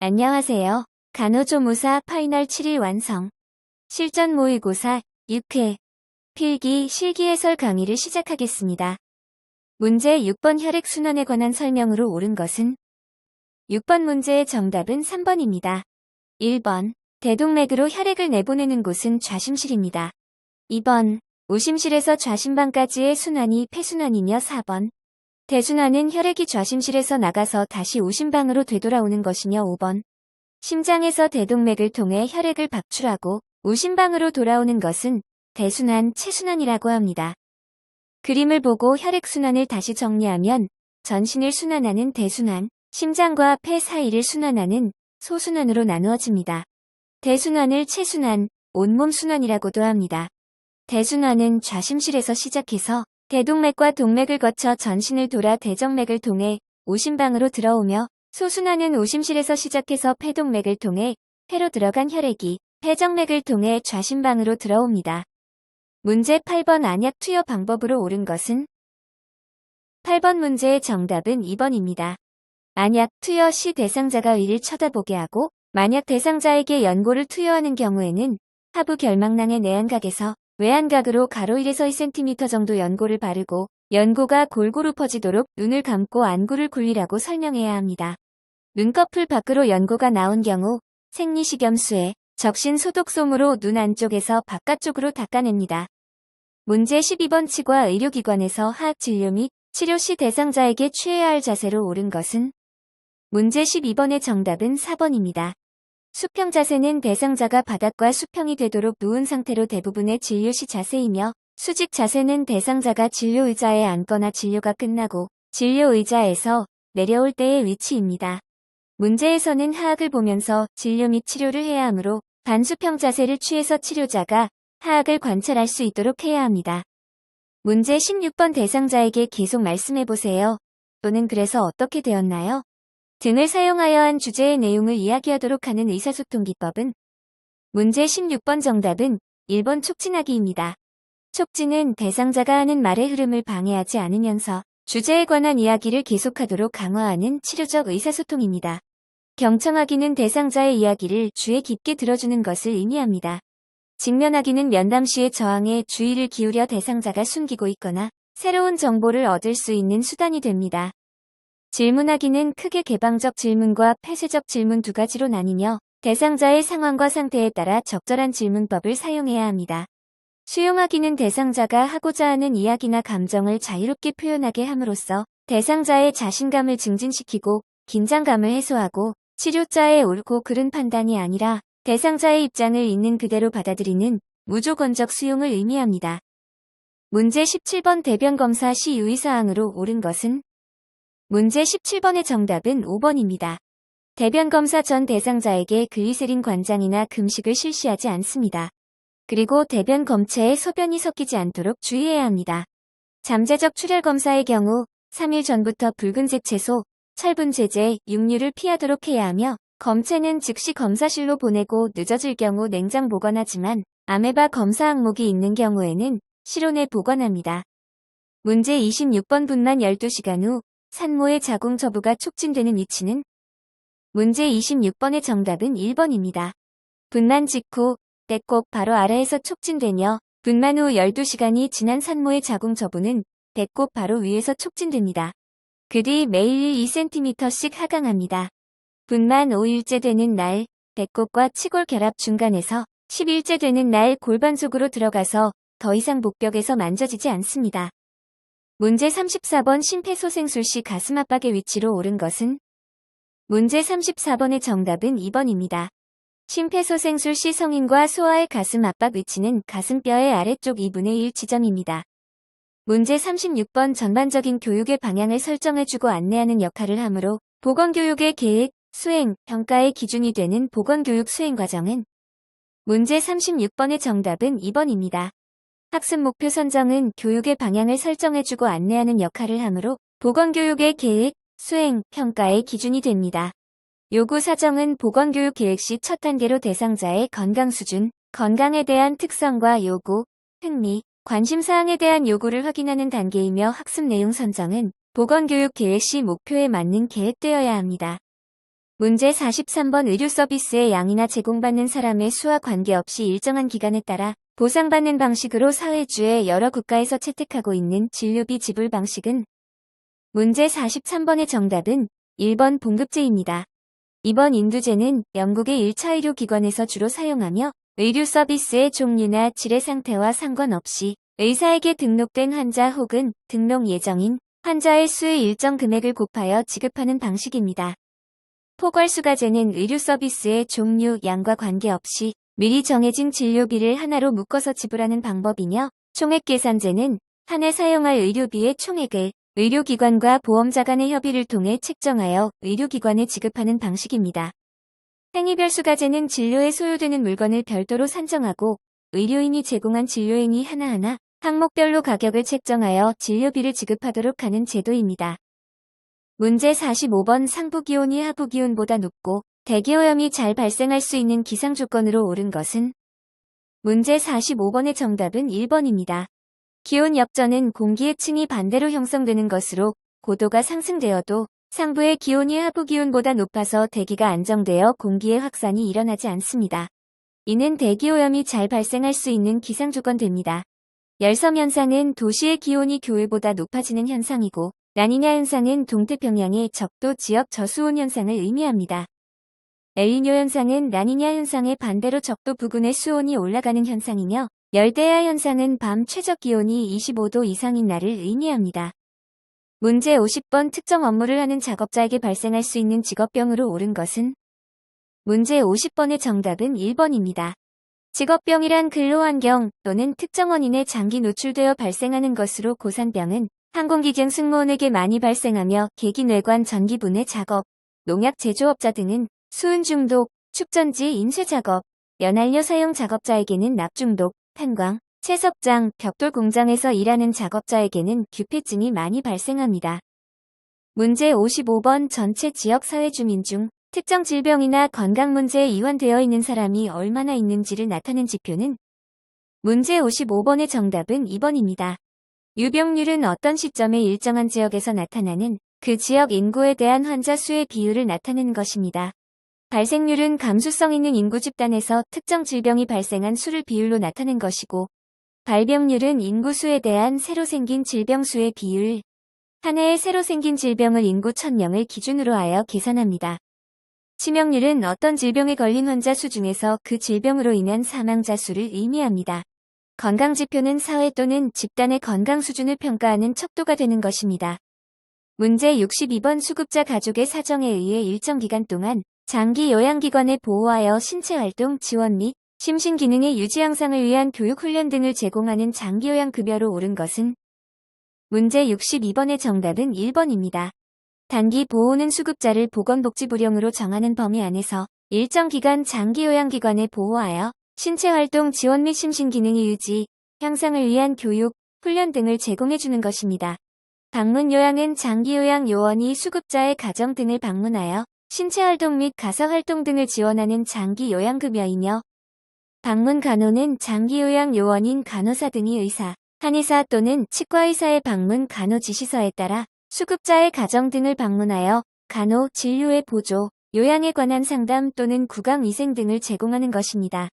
안녕하세요. 간호조무사 파이널 7일 완성. 실전 모의고사 6회 필기 실기 해설 강의를 시작하겠습니다. 문제 6번 혈액순환에 관한 설명으로 옳은 것은 6번 문제의 정답은 3번입니다. 1번 대동맥으로 혈액을 내보내는 곳은 좌심실입니다. 2번 오심실에서 좌심방까지의 순환이 폐순환이며 4번 대순환은 혈액이 좌심실에서 나가서 다시 오심방으로 되돌아오는 것이며 5번 심장에서 대동맥을 통해 혈액을 박출하고 오심방으로 돌아오는 것은 대순환, 체순환이라고 합니다. 그림을 보고 혈액순환을 다시 정리하면 전신을 순환하는 대순환, 심장과 폐 사이를 순환하는 소순환으로 나누어집니다. 대순환을 체순환, 온몸 순환이라고도 합니다. 대순환은 좌심실에서 시작해서 대동맥과 동맥을 거쳐 전신을 돌아 대정맥을 통해 오심방으로 들어오며 소순환은 오심실에서 시작해서 폐동맥을 통해 폐로 들어간 혈액이 폐정맥을 통해 좌심방으로 들어옵니다. 문제 8번 안약 투여 방법으로 옳은 것은 8번 문제의 정답은 2번입니다. 안약 투여 시 대상자가 위를 쳐다보게 하고 만약 대상자에게 연고를 투여하는 경우에는 하부 결막낭의 내안각에서 외안각으로 가로 1에서 2cm 정도 연고를 바르고 연고가 골고루 퍼지도록 눈을 감고 안구를 굴리라고 설명해야 합니다. 눈꺼풀 밖으로 연고가 나온 경우 생리식염수에 적신 소독솜으로 눈 안쪽에서 바깥쪽으로 닦아냅니다. 문제 12번 치과 의료기관에서 하악진료 및 치료 시 대상자에게 취해야 할 자세로 옳은 것은 문제 12번의 정답은 4번입니다. 수평 자세는 대상자가 바닥과 수평이 되도록 누운 상태로 대부분의 진료 시 자세이며 수직 자세는 대상자가 진료 의자에 앉거나 진료가 끝나고 진료 의자에서 내려올 때의 위치입니다. 문제에서는 하악을 보면서 진료 및 치료를 해야 하므로 반수평 자세를 취해서 치료자가 하악을 관찰할 수 있도록 해야 합니다. 문제 16번 대상자에게 계속 말씀해보세요. 또는 그래서 어떻게 되었나요? 등을 사용하여 한 주제의 내용을 이야기하도록 하는 의사소통 기법은 문제 16번 정답은 1번 촉진하기입니다. 촉진은 대상자가 하는 말의 흐름을 방해하지 않으면서 주제에 관한 이야기를 계속하도록 강화하는 치료적 의사소통입니다. 경청하기는 대상자의 이야기를 주의 깊게 들어주는 것을 의미합니다. 직면하기는 면담 시의 저항에 주의를 기울여 대상자가 숨기고 있거나 새로운 정보를 얻을 수 있는 수단이 됩니다. 질문하기는 크게 개방적 질문과 폐쇄적 질문 두 가지로 나뉘며 대상자의 상황과 상태에 따라 적절한 질문법을 사용해야 합니다. 수용하기는 대상자가 하고자 하는 이야기나 감정을 자유롭게 표현하게 함으로써 대상자의 자신감을 증진시키고 긴장감을 해소하고 치료자의 옳고 그른 판단이 아니라 대상자의 입장을 있는 그대로 받아들이는 무조건적 수용을 의미합니다. 문제 17번 대변 검사 시 유의사항으로 옳은 것은 문제 17번의 정답은 5번입니다. 대변 검사 전 대상자에게 글리세린 관장이나 금식을 실시하지 않습니다. 그리고 대변 검체에 소변이 섞이지 않도록 주의해야 합니다. 잠재적 출혈 검사의 경우 3일 전부터 붉은색 채소, 철분 제제, 육류를 피하도록 해야 하며 검체는 즉시 검사실로 보내고 늦어질 경우 냉장 보관하지만 아메바 검사 항목이 있는 경우에는 실온에 보관합니다. 문제 26번 분만 12시간 후 산모의 자궁 저부가 촉진되는 위치는 문제 26번의 정답은 1번입니다. 분만 직후 배꼽 바로 아래에서 촉진되며 분만 후 12시간이 지난 산모의 자궁 저부는 배꼽 바로 위에서 촉진됩니다. 그 뒤 매일 2cm씩 하강합니다. 분만 5일째 되는 날 배꼽과 치골 결합 중간에서 10일째 되는 날 골반 속으로 들어가서 더 이상 복벽에서 만져지지 않습니다. 문제 34번 심폐소생술 시 가슴 압박의 위치로 옳은 것은 문제 34번의 정답은 2번입니다. 심폐소생술 시 성인과 소아의 가슴 압박 위치는 가슴뼈의 아래쪽 2분의 1 지점입니다. 문제 36번 전반적인 교육의 방향을 설정해주고 안내하는 역할을 하므로 보건교육의 계획, 수행, 평가의 기준이 되는 보건교육 수행 과정은 문제 36번의 정답은 2번입니다. 학습 목표 선정은 교육의 방향을 설정해주고 안내하는 역할을 하므로 보건교육의 계획, 수행, 평가의 기준이 됩니다. 요구 사정은 보건교육 계획 시 첫 단계로 대상자의 건강 수준, 건강에 대한 특성과 요구, 흥미, 관심사항에 대한 요구를 확인하는 단계이며 학습 내용 선정은 보건교육 계획 시 목표에 맞는 계획되어야 합니다. 문제 43번 의료 서비스의 양이나 제공받는 사람의 수와 관계없이 일정한 기간에 따라 보상받는 방식으로 사회주의 여러 국가에서 채택하고 있는 진료비 지불 방식은 문제 43번의 정답은 1번 봉급제입니다. 2번 인두제는 영국의 1차 의료기관에서 주로 사용하며 의료 서비스의 종류나 질의 상태와 상관없이 의사에게 등록된 환자 혹은 등록 예정인 환자의 수의 일정 금액을 곱하여 지급하는 방식입니다. 포괄수가제는 의료 서비스의 종류, 양과 관계없이 미리 정해진 진료비를 하나로 묶어서 지불하는 방법이며 총액계산제는 한 해 사용할 의료비의 총액을 의료기관과 보험자 간의 협의를 통해 책정하여 의료기관에 지급하는 방식입니다. 행위별수가제는 진료에 소요되는 물건을 별도로 산정하고 의료인이 제공한 진료행위 하나하나 항목별로 가격을 책정하여 진료비를 지급하도록 하는 제도입니다. 문제 45번 상부기온이 하부기온보다 높고 대기오염이 잘 발생할 수 있는 기상조건으로 옳은 것은? 문제 45번의 정답은 1번입니다. 기온 역전은 공기의 층이 반대로 형성되는 것으로 고도가 상승되어도 상부의 기온이 하부기온보다 높아서 대기가 안정되어 공기의 확산이 일어나지 않습니다. 이는 대기오염이 잘 발생할 수 있는 기상조건됩니다. 열섬현상은 도시의 기온이 겨울보다 높아지는 현상이고 라니냐 현상은 동태평양의 적도 지역 저수온 현상을 의미합니다. 엘니뇨 현상은 라니냐 현상의 반대로 적도 부근의 수온이 올라가는 현상이며 열대야 현상은 밤 최적 기온이 25도 이상인 날을 의미합니다. 문제 50번 특정 업무를 하는 작업자에게 발생할 수 있는 직업병으로 옳은 것은? 문제 50번의 정답은 1번입니다. 직업병이란 근로환경 또는 특정 원인에 장기 노출되어 발생하는 것으로 고산병은 항공기장 승무원에게 많이 발생하며 계기뇌관 전기분해 작업, 농약 제조업자 등은 수은 중독, 축전지 인쇄 작업, 연안료 사용 작업자에게는 납중독, 탄광, 채석장, 벽돌 공장에서 일하는 작업자에게는 규폐증이 많이 발생합니다. 문제 55번 전체 지역 사회 주민 중 특정 질병이나 건강 문제에 이완되어 있는 사람이 얼마나 있는지를 나타낸 지표는? 문제 55번의 정답은 2번입니다. 유병률은 어떤 시점에 일정한 지역에서 나타나는 그 지역 인구에 대한 환자 수의 비율을 나타내는 것입니다. 발생률은 감수성 있는 인구 집단에서 특정 질병이 발생한 수를 비율로 나타낸 것이고, 발병률은 인구 수에 대한 새로 생긴 질병 수의 비율, 한 해에 새로 생긴 질병을 인구 1000명을 기준으로 하여 계산합니다. 치명률은 어떤 질병에 걸린 환자 수 중에서 그 질병으로 인한 사망자 수를 의미합니다. 건강지표는 사회 또는 집단의 건강 수준을 평가하는 척도가 되는 것입니다. 문제 62번 수급자 가족의 사정에 의해 일정 기간 동안 장기 요양기관에 보호하여 신체활동 지원 및 심신기능의 유지 향상을 위한 교육훈련 등을 제공하는 장기요양급여로 옳은 것은? 문제 62번의 정답은 1번입니다. 단기 보호는 수급자를 보건복지부령으로 정하는 범위 안에서 일정 기간 장기요양기관에 보호하여 신체활동 지원 및 심신기능의 유지, 향상을 위한 교육, 훈련 등을 제공해주는 것입니다. 방문요양은 장기요양 요원이 수급자의 가정 등을 방문하여 신체활동 및 가사활동 등을 지원하는 장기요양급여이며, 방문간호는 장기요양 요원인 간호사 등이 의사, 한의사 또는 치과의사의 방문 간호 지시서에 따라 수급자의 가정 등을 방문하여 간호, 진료의 보조, 요양에 관한 상담 또는 구강위생 등을 제공하는 것입니다.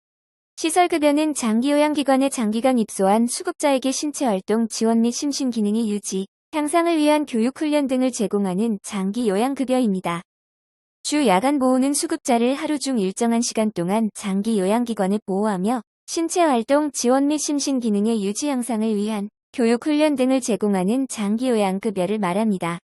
시설급여는 장기요양기관에 장기간 입소한 수급자에게 신체활동 지원 및 심신기능의 유지, 향상을 위한 교육훈련 등을 제공하는 장기요양급여입니다. 주 야간 보호는 수급자를 하루 중 일정한 시간 동안 장기요양기관에 보호하며 신체활동 지원 및 심신기능의 유지 향상을 위한 교육훈련 등을 제공하는 장기요양급여를 말합니다.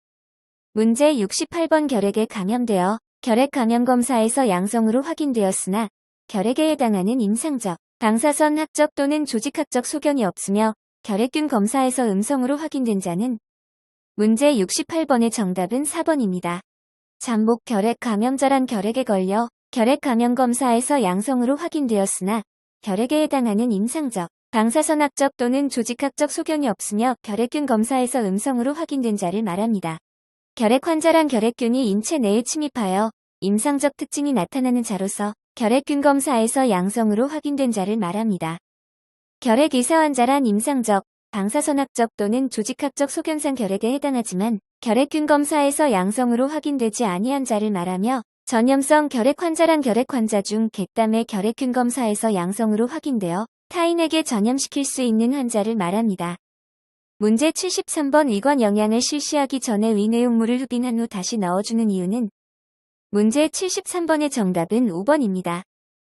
문제 68번 결핵에 감염되어 결핵감염검사에서 양성으로 확인되었으나 결핵에 해당하는 임상적, 방사선 학적 또는 조직학적 소견이 없으며 결핵균 검사에서 음성으로 확인된 자는? 문제 68번의 정답은 4번입니다. 잠복 결핵 감염자란 결핵에 걸려 결핵 감염 검사에서 양성으로 확인되었으나 결핵에 해당하는 임상적, 방사선학적 또는 조직학적 소견이 없으며 결핵균 검사에서 음성으로 확인된 자를 말합니다. 결핵 환자란 결핵균이 인체 내에 침입하여 임상적 특징이 나타나는 자로서 결핵균 검사에서 양성으로 확인된 자를 말합니다. 결핵 의사 환자란 임상적, 방사선학적 또는 조직학적 소견상 결핵에 해당하지만 결핵균 검사에서 양성으로 확인되지 아니한 자를 말하며 전염성 결핵 환자란 결핵 환자 중 객담의 결핵균 검사에서 양성으로 확인되어 타인에게 전염시킬 수 있는 환자를 말합니다. 문제 73번 위관 영양을 실시하기 전에 위 내용물을 흡인한 후 다시 넣어주는 이유는 문제 73번의 정답은 5번입니다.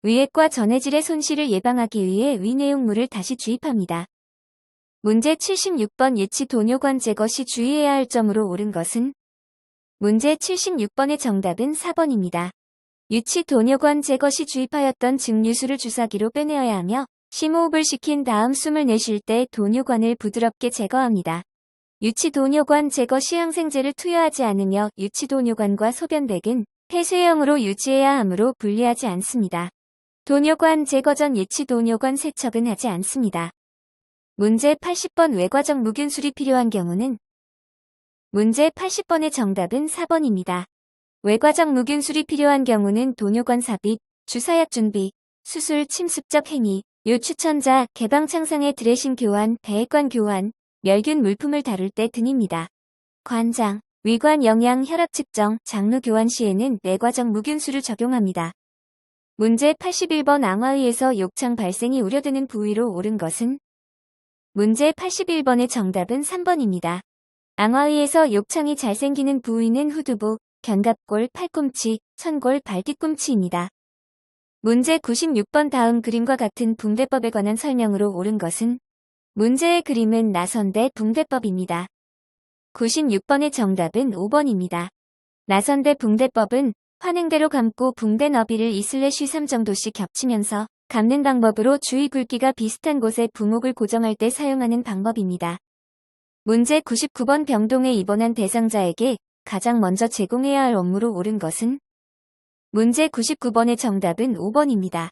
위액과 전해질의 손실을 예방하기 위해 위 내용물을 다시 주입합니다. 문제 76번 예치 도뇨관 제거 시 주의해야 할 점으로 옳은 것은 문제 76번의 정답은 4번입니다. 유치 도뇨관 제거 시 주입하였던 증류수를 주사기로 빼내어야 하며 심호흡을 시킨 다음 숨을 내쉴 때 도뇨관을 부드럽게 제거합니다. 유치 도뇨관 제거 시 항생제를 투여하지 않으며 유치 도뇨관과 소변백은 폐쇄형으로 유지해야 하므로 분리하지 않습니다. 도뇨관 제거 전 예치 도뇨관 세척은 하지 않습니다. 문제 80번 외과적 무균술이 필요한 경우는 문제 80번의 정답은 4번입니다. 외과적 무균술이 필요한 경우는 도뇨관 삽입, 주사약 준비, 수술 침습적 행위, 요추천자, 개방창상의 드레싱 교환, 배액관 교환, 멸균 물품을 다룰 때 등입니다. 관장, 위관 영양 혈압 측정, 장루 교환 시에는 외과적 무균술을 적용합니다. 문제 81번 앙화의에서 욕창 발생이 우려되는 부위로 옳은 것은 문제 81번의 정답은 3번입니다. 앙화의에서 욕창이 잘 생기는 부위는 후두부, 견갑골, 팔꿈치, 천골, 발뒤꿈치입니다. 문제 96번 다음 그림과 같은 붕대법에 관한 설명으로 옳은 것은 문제의 그림은 나선대 붕대법입니다. 96번의 정답은 5번입니다. 나선대 붕대법은 환행대로 감고 붕대 너비를 2/3 정도씩 겹치면서 감는 방법으로 주위 굵기가 비슷한 곳에 부목을 고정할 때 사용하는 방법입니다. 문제 99번 병동에 입원한 대상자에게 가장 먼저 제공해야 할 업무로 옳은 것은 문제 99번의 정답은 5번입니다.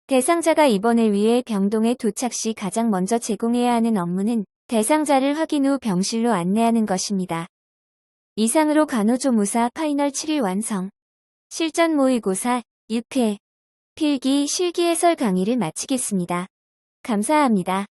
대상자가 입원을 위해 병동에 도착 시 가장 먼저 제공해야 하는 업무는 대상자를 확인 후 병실로 안내하는 것입니다. 이상으로 간호조무사 파이널 7일 완성. 실전 모의고사 6회 필기 실기 해설 강의를 마치겠습니다. 감사합니다.